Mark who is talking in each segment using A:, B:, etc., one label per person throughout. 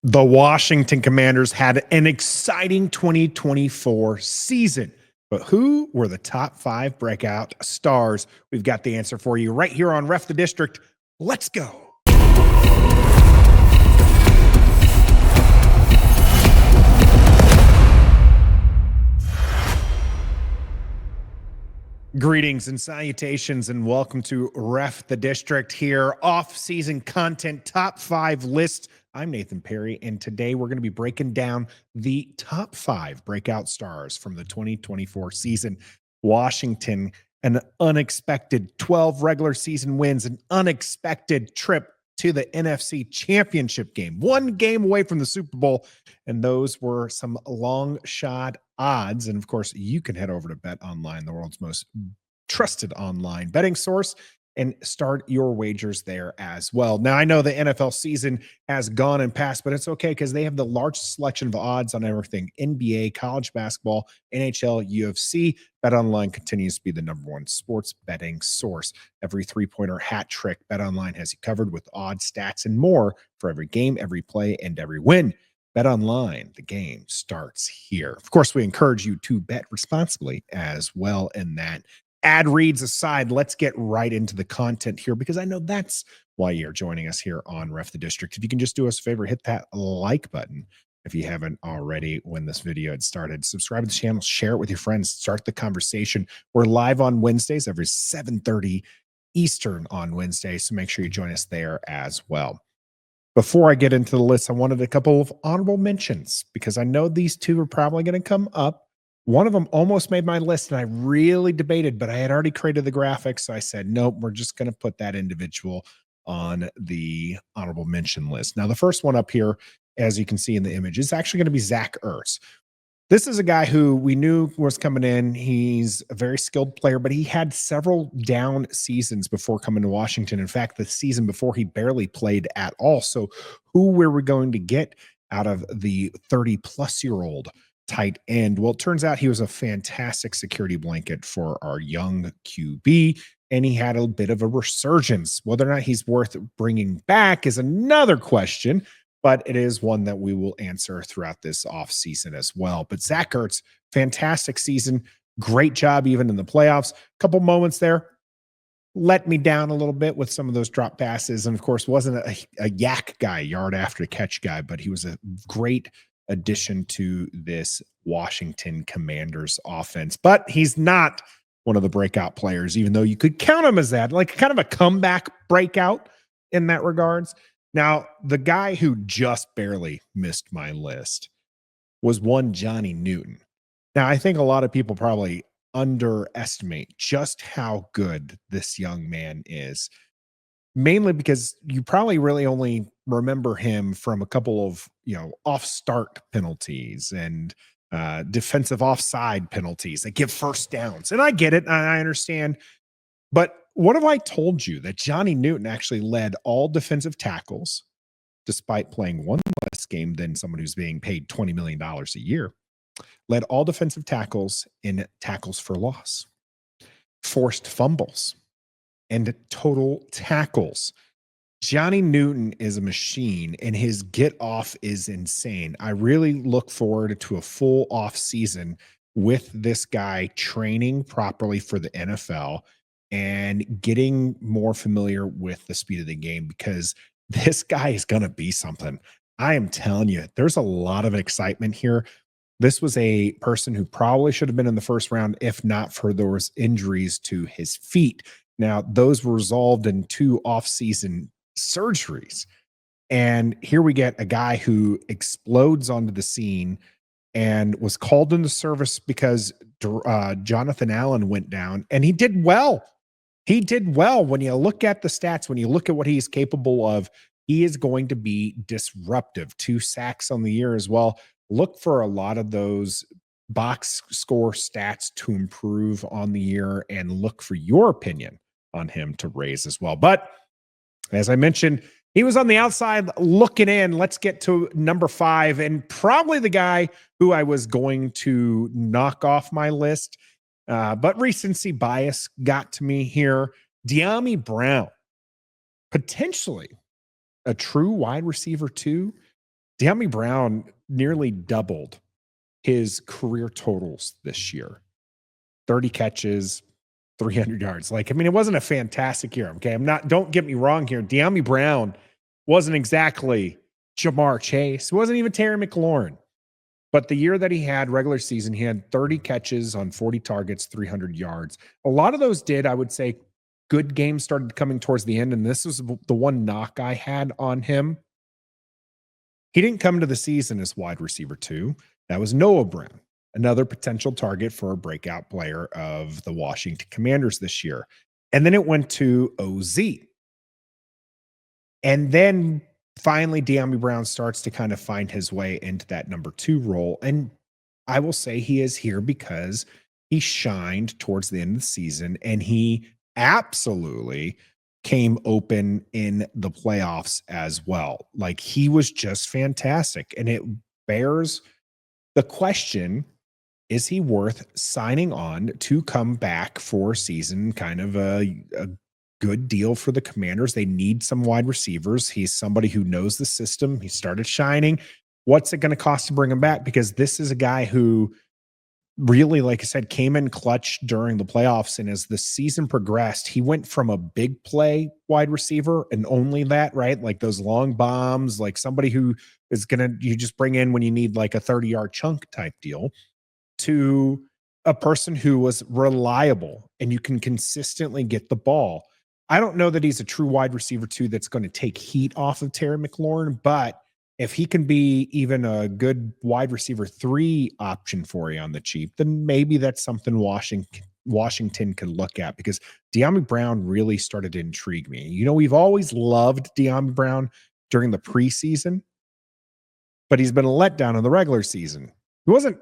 A: The Washington Commanders had an exciting 2024 season. But who were the top 5 breakout stars? We've got the answer for you right here on Ref the District. Let's go. Greetings and salutations, and welcome to Ref the District here, off-season content, top 5 list. I'm Nathan Perry, and today we're going to be breaking down the top 5 breakout stars from the 2024 season. Washington, an unexpected 12 regular season wins, an unexpected trip to the NFC Championship game, one game away from the Super Bowl, and those were some long shot odds. And of course, you can head over to Bet Online, the world's most trusted online betting source, and start your wagers there as well. Now, I know the NFL season has gone and passed, but it's okay because they have the largest selection of odds on everything: NBA, college basketball, NHL, UFC. BetOnline continues to be the #1 sports betting source. Every three-pointer, hat trick, BetOnline has you covered with odds, stats, and more for every game, every play, and every win. BetOnline, the game starts here. Of course, we encourage you to bet responsibly as well. In that, ad reads aside, let's get right into the content here, because I know that's why you're joining us here on Ref the District. If you can just do us a favor, hit that like button if you haven't already when this video had started. Subscribe to the channel, share it with your friends, start the conversation. We're live on Wednesdays every 7:30 Eastern on Wednesday, so make sure you join us there as well. Before I get into the list, I wanted a couple of honorable mentions, because I know these two are probably going to come up. One of them almost made my list, and I really debated, but I had already created the graphics, so I said, nope, we're just going to put that individual on the honorable mention list. Now, the first one up here, as you can see in the image, is actually going to be Zach Ertz. This is a guy who we knew was coming in. He's a very skilled player, but he had several down seasons before coming to Washington. In fact, the season before, he barely played at all. So who were we going to get out of the 30-plus-year-old tight end? Well, it turns out he was a fantastic security blanket for our young QB, and he had a bit of a resurgence. Whether or not he's worth bringing back is another question, but it is one that we will answer throughout this offseason as well. But Zach Ertz, fantastic season, great job even in the playoffs. Couple moments there let me down a little bit with some of those drop passes, and of course wasn't a yak guy, yard after catch guy, but he was a great addition to this Washington Commanders offense. But he's not one of the breakout players, even though you could count him as that, like kind of a comeback breakout in that regards. Now, the guy who just barely missed my list was one Johnny Newton. Now, I think a lot of people probably underestimate just how good this young man is, mainly because you probably really only remember him from a couple of, off-start penalties and defensive offside penalties that give first downs. And I get it. I understand. But what if I told you that Johnny Newton actually led all defensive tackles, despite playing one less game than someone who's being paid $20 million a year, led all defensive tackles in tackles for loss, forced fumbles, and total tackles? Johnny Newton is a machine, and his get off is insane. I really look forward to a full off season with this guy training properly for the NFL and getting more familiar with the speed of the game, because this guy is going to be something. I am telling you, there's a lot of excitement here. This was a person who probably should have been in the first round, if not for those injuries to his feet. Now, those were resolved in 2 off-season surgeries. And here we get a guy who explodes onto the scene and was called into service because Jonathan Allen went down, and he did well. He did well. When you look at the stats, when you look at what he's capable of, he is going to be disruptive. 2 sacks on the year as well. Look for a lot of those box score stats to improve on the year, and look for your opinion on him to raise as well. But as I mentioned, he was on the outside looking in. Let's get to number 5, and probably the guy who I was going to knock off my list. But recency bias got to me here. Dyami Brown, potentially a true wide receiver 2, Dyami Brown nearly doubled his career totals this year. 30 catches, 300 yards. Like, I mean, it wasn't a fantastic year. Okay. Don't get me wrong here. Dyami Brown wasn't exactly Jamar Chase. It wasn't even Terry McLaurin. But the year that he had regular season, he had 30 catches on 40 targets, 300 yards. A lot of those I would say, good games started coming towards the end. And this was the one knock I had on him. He didn't come to the season as wide receiver 2. That was Noah Brown, another potential target for a breakout player of the Washington Commanders this year. And then it went to OZ. And then finally, Dyami Brown starts to kind of find his way into that number 2 role. And I will say he is here because he shined towards the end of the season and he absolutely came open in the playoffs as well. Like, he was just fantastic. And it bears the question, is he worth signing on to come back for a season? Kind of a good deal for the Commanders. They need some wide receivers. He's somebody who knows the system. He started shining. What's it going to cost to bring him back? Because this is a guy who really, like I said, came in clutch during the playoffs. And as the season progressed, he went from a big play wide receiver and only that, right? Like those long bombs, like somebody who is you just bring in when you need like a 30-yard chunk type deal, to a person who was reliable and you can consistently get the ball. I don't know that he's a true wide receiver 2 that's going to take heat off of Terry McLaurin, but if he can be even a good wide receiver 3 option for you on the cheap, then maybe that's something Washington can look at, because Dyami Brown really started to intrigue me. You know, we've always loved Dyami Brown during the preseason, but he's been a letdown in the regular season. He wasn't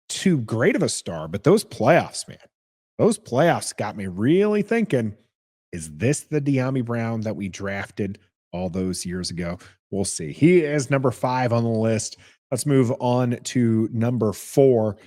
A: too great of a star, but those playoffs, man, those playoffs got me really thinking, is this the Dyami Brown that we drafted all those years ago? We'll see. He is number 5 on the list. Let's move on to number 4.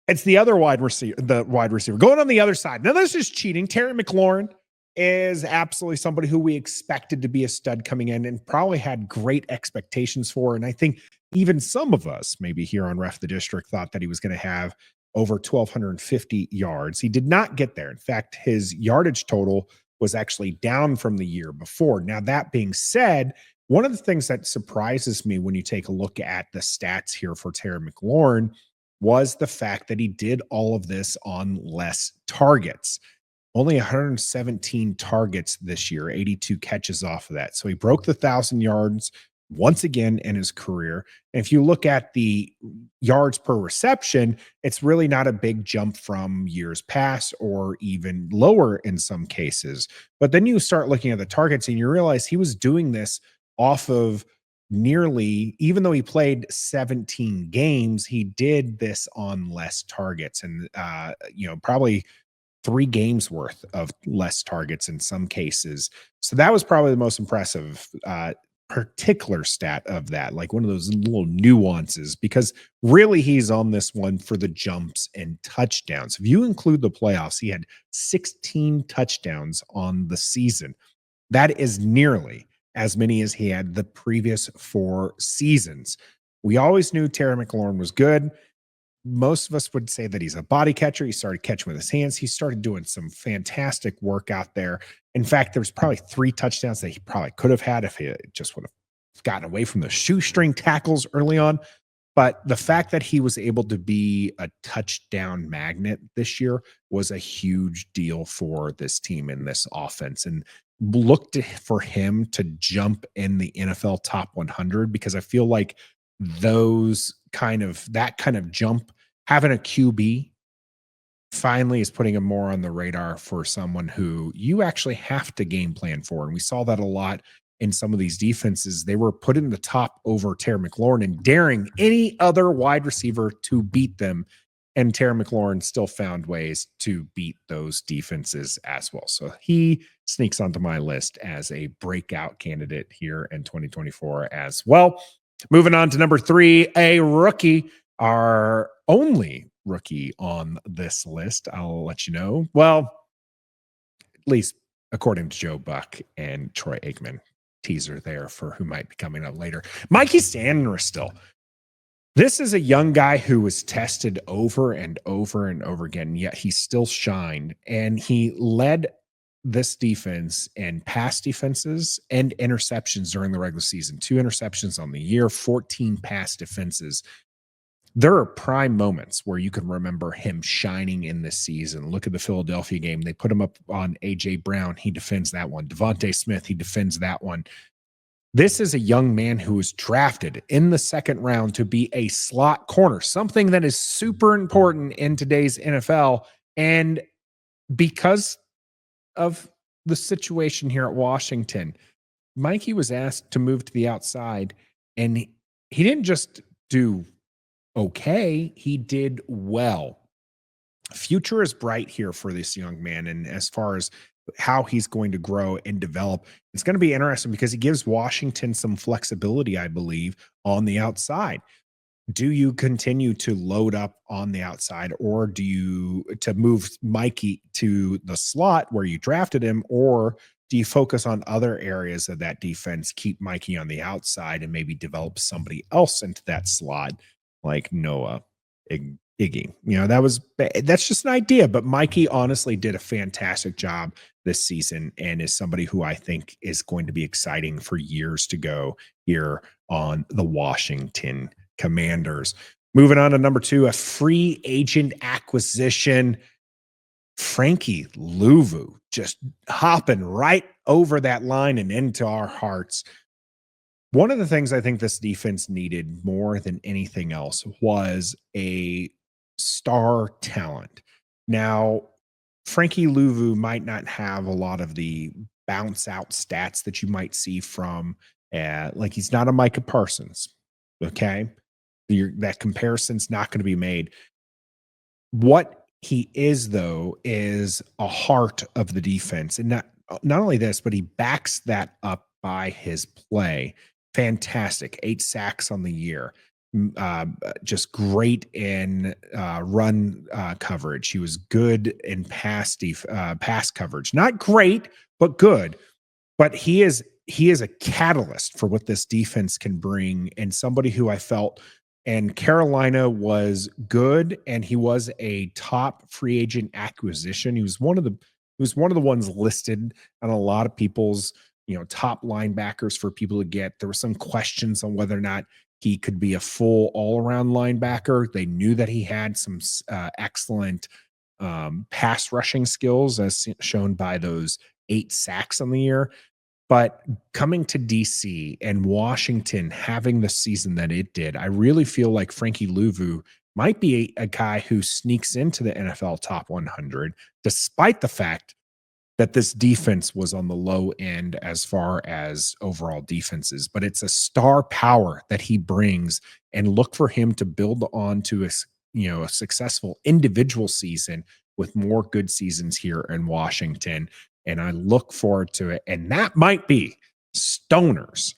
A: It's the other wide receiver going on the other side. Now, this is cheating. Terry McLaurin is absolutely somebody who we expected to be a stud coming in and probably had great expectations for. And I think even some of us, maybe here on Ref the District, thought that he was going to have over 1,250 yards. He did not get there. In fact, his yardage total was actually down from the year before. Now, that being said, one of the things that surprises me when you take a look at the stats here for Terry McLaurin was the fact that he did all of this on less targets. Only 117 targets this year, 82 catches off of that. So he broke the 1,000 yards once again in his career. And if you look at the yards per reception, it's really not a big jump from years past or even lower in some cases. But then you start looking at the targets and you realize he was doing this off of nearly, even though he played 17 games, he did this on less targets and, probably 3 games worth of less targets in some cases. So that was probably the most impressive particular stat of that, like one of those little nuances, because really he's on this one for the jumps and touchdowns. If you include the playoffs, he had 16 touchdowns on the season. That is nearly as many as he had the previous 4 seasons. We always knew Terry McLaurin was good. Most of us would say that he's a body catcher. He started catching with his hands. He started doing some fantastic work out there. In fact, there's probably 3 touchdowns that he probably could have had if he just would have gotten away from the shoestring tackles early on. But the fact that he was able to be a touchdown magnet this year was a huge deal for this team and this offense. And looked for him to jump in the NFL top 100, because I feel like that kind of jump, having a QB finally is putting him more on the radar for someone who you actually have to game plan for. And we saw that a lot in some of these defenses. They were putting the top over Terry McLaurin and daring any other wide receiver to beat them. And Terry McLaurin still found ways to beat those defenses as well. So he sneaks onto my list as a breakout candidate here in 2024 as well. Moving on to number 3, a rookie, our only rookie on this list. I'll let you know. Well, at least according to Joe Buck and Troy Aikman. teaser there for who might be coming up later. Mikey Sainristil. This is a young guy who was tested over and over and over again, yet he still shined. And he led this defense in pass defenses and interceptions during the regular season. 2 interceptions on the year, 14 pass defenses. There are prime moments where you can remember him shining in this season. Look at the Philadelphia game. They put him up on A.J. Brown. He defends that one. Devontae Smith, he defends that one. This is a young man who was drafted in the second round to be a slot corner, something that is super important in today's NFL. And because of the situation here at Washington, Mikey was asked to move to the outside, and he didn't just do okay, he did well. Future is bright here for this young man. And as far as how he's going to grow and develop, it's going to be interesting because he gives Washington some flexibility, I believe, on the outside. Do you continue to load up on the outside, or do you to move Mikey to the slot where you drafted him, or do you focus on other areas of that defense, keep Mikey on the outside and maybe develop somebody else into that slot like Noah Iggy? That's just an idea, but Mikey honestly did a fantastic job this season and is somebody who I think is going to be exciting for years to go here on the Washington Commanders. Moving on to number 2, a free agent acquisition. Frankie Luvu just hopping right over that line and into our hearts. One of the things I think this defense needed more than anything else was a star talent. Now, Frankie Luvu might not have a lot of the bounce out stats that you might see from, like he's not a Micah Parsons. Okay. That comparison's not going to be made. What he is, though, is a heart of the defense. And not only this, but he backs that up by his play. Fantastic. 8 sacks on the year. Just great in run coverage. He was good in pass coverage. Not great, but good. But he is a catalyst for what this defense can bring, and somebody who I felt, and Carolina was good, and he was a top free agent acquisition. He was one of the ones listed on a lot of people's top linebackers for people to get. There were some questions on whether or not he could be a full all-around linebacker. They knew that he had some excellent pass rushing skills, as shown by those 8 sacks on the year. But coming to DC and Washington having the season that it did, I really feel like Frankie Luvu might be a guy who sneaks into the NFL top 100, despite the fact that this defense was on the low end as far as overall defenses. But it's a star power that he brings, and look for him to build on to a successful individual season with more good seasons here in Washington. And I look forward to it. And that might be Stoner's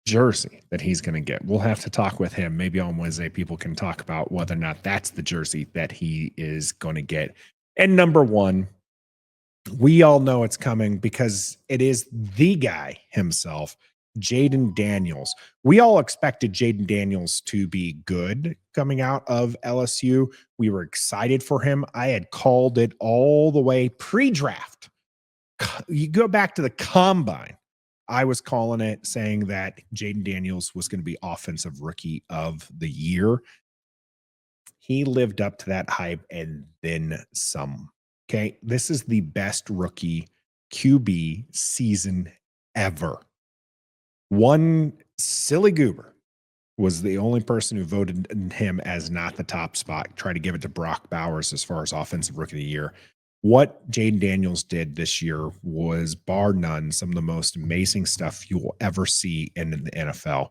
A: jersey that he's going to get. We'll have to talk with him. Maybe on Wednesday, people can talk about whether or not that's the jersey that he is going to get. And number 1, we all know it's coming because it is the guy himself, Jayden Daniels. We all expected Jayden Daniels to be good coming out of LSU. We were excited for him. I had called it all the way pre-draft. You go back to the combine, I was calling it, saying that Jayden Daniels was going to be offensive rookie of the year. He lived up to that hype and then some. Okay, this is the best rookie QB season ever. One silly goober was the only person who voted him as not the top spot, tried to give it to Brock Bowers as far as offensive rookie of the year. What Jayden Daniels did this year was, bar none, some of the most amazing stuff you will ever see in the NFL.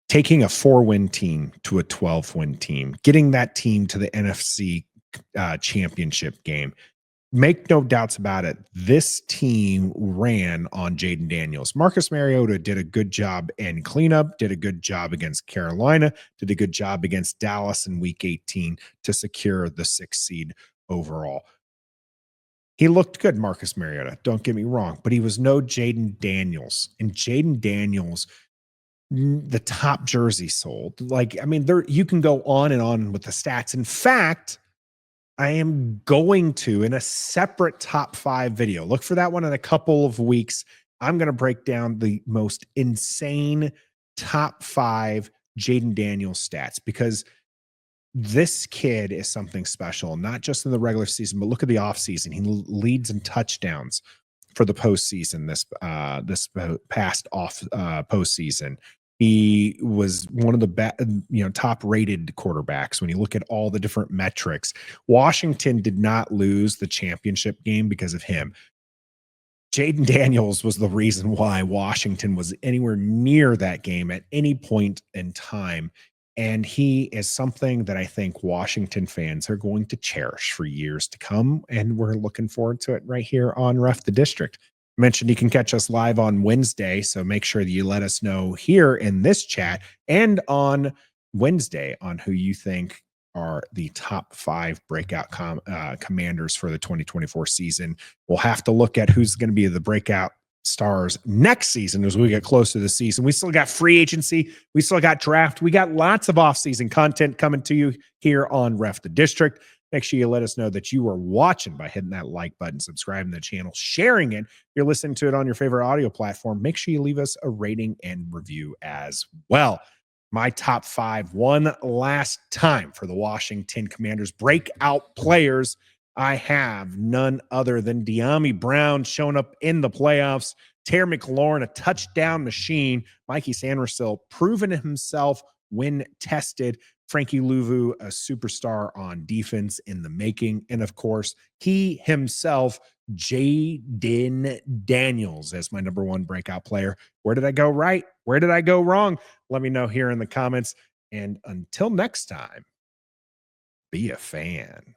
A: Taking a 4-win team to a 12-win team, getting that team to the NFC championship game. Make no doubts about it. This team ran on Jayden Daniels. Marcus Mariota did a good job in cleanup, did a good job against Carolina, did a good job against Dallas in week 18 to secure the 6th seed overall. He looked good, Marcus Mariota, don't get me wrong, but he was no Jayden Daniels. And Jayden Daniels, the top jersey sold. Like, I mean, there you can go on and on with the stats. In fact, I am going to, in a separate top 5 video, look for that one in a couple of weeks. I'm going to break down the most insane top 5 Jayden Daniels stats, because this kid is something special, not just in the regular season, but look at the offseason. He leads in touchdowns for the postseason this past postseason. He was one of the top rated quarterbacks when you look at all the different metrics. Washington did not lose the championship game because of him. Jayden Daniels was the reason why Washington was anywhere near that game at any point in time. And he is something that I think Washington fans are going to cherish for years to come. And we're looking forward to it right here on Ref the District. I mentioned you can catch us live on Wednesday, so make sure that you let us know here in this chat and on Wednesday on who you think are the top 5 breakout commanders for the 2024 season. We'll have to look at who's going to be the breakout stars next season as we get closer to the season. We still got free agency. We still got draft. We got lots of off-season content coming to you here on Ref the District. Make sure you let us know that you are watching by hitting that like button, subscribing to the channel, sharing it. If you're listening to it on your favorite audio platform, make sure you leave us a rating and review as well. My top 5 one last time for the Washington Commanders breakout players. I have none other than Dyami Brown showing up in the playoffs. Terry McLaurin, a touchdown machine. Mikey Sainristil proven himself when tested. Frankie Luvu, a superstar on defense in the making. And of course, he himself, Jayden Daniels, as my number 1 breakout player. Where did I go right? Where did I go wrong? Let me know here in the comments. And until next time, be a fan.